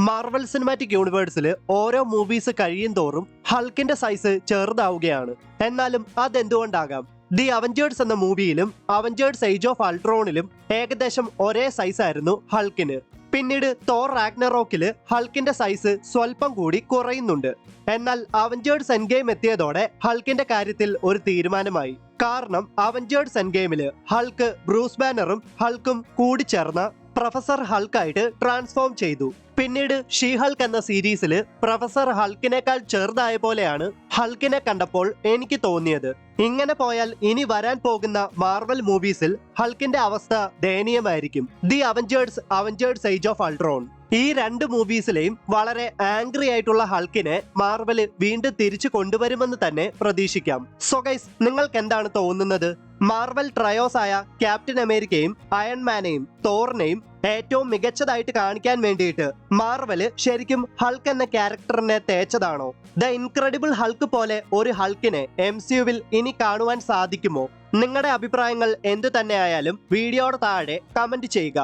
Marvel cinematic യൂണിവേഴ്സിൽ ഓരോ movies കഴിയും തോറും ഹൾക്കിന്റെ സൈസ് ചെറുതാവുകയാണ്. എന്നാലും അതെന്തുകൊണ്ടാകാം? ദി അവഞ്ചേഴ്സ് എന്ന മൂവിയിലും അവഞ്ചേഴ്സ് ഏജ് ഓഫ് അൾട്രോണിലും ഏകദേശം ഒരേ സൈസായിരുന്നു ഹൾക്കിന്. പിന്നീട് തോർ റാഗ്നറോക്കില് ഹൾക്കിന്റെ സൈസ് സ്വല്പം കൂടി കുറയുന്നുണ്ട്. എന്നാൽ അവഞ്ചേഴ്സ് എൻഡ് ഗെയിം എത്തിയതോടെ ഹൾക്കിന്റെ കാര്യത്തിൽ ഒരു തീരുമാനമായി. കാരണം അവഞ്ചേഴ്സ് എൻഡ് ഗെയിമില് ഹൾക്ക് ബ്രൂസ് ബാനറും ഹൾക്കും കൂടിച്ചേർന്ന പ്രൊഫസർ ഹൾക്കായിട്ട് ട്രാൻസ്ഫോം ചെയ്തു. പിന്നീട് ഷീ ഹൾക്ക് എന്ന സീരീസിൽ പ്രൊഫസർ ഹൾക്കിനേക്കാൾ ചെറുതായ പോലെയാണ് ഹൾക്കിനെ കണ്ടപ്പോൾ എനിക്ക് തോന്നിയത്. ഇങ്ങനെ പോയാൽ ഇനി വരാൻ പോകുന്ന മാർവൽ മൂവീസിൽ ഹൾക്കിന്റെ അവസ്ഥ ദയനീയമായിരിക്കും. The Avengers age of Ultron, ഈ രണ്ട് മൂവീസിലെയും വളരെ ആംഗ്രി ആയിട്ടുള്ള ഹൾക്കിനെ മാർവല് വീണ്ടും തിരിച്ചു കൊണ്ടുവരുമെന്ന് തന്നെ പ്രതീക്ഷിക്കാം. സോ ഗൈസ്, നിങ്ങൾക്ക് എന്താണ് തോന്നുന്നത്? മാർവൽ ട്രയോസ് ആയ ക്യാപ്റ്റൻ അമേരിക്കയും അയൺമാനെയും തോറിനെയും ഏറ്റവും മികച്ചതായിട്ട് കാണിക്കാൻ വേണ്ടിയിട്ട് മാർവല് ശരിക്കും ഹൾക്ക് എന്ന ക്യാരക്ടറിനെ തേച്ചതാണോ? ദ ഇൻക്രെഡിബിൾ ഹൾക്ക് പോലെ ഒരു ഹൾക്കിനെ MCUവിൽ ഇനി കാണുവാൻ സാധിക്കുമോ? നിങ്ങളുടെ അഭിപ്രായങ്ങൾ എന്തു തന്നെയായാലും വീഡിയോയുടെ താഴെ കമന്റ് ചെയ്യുക.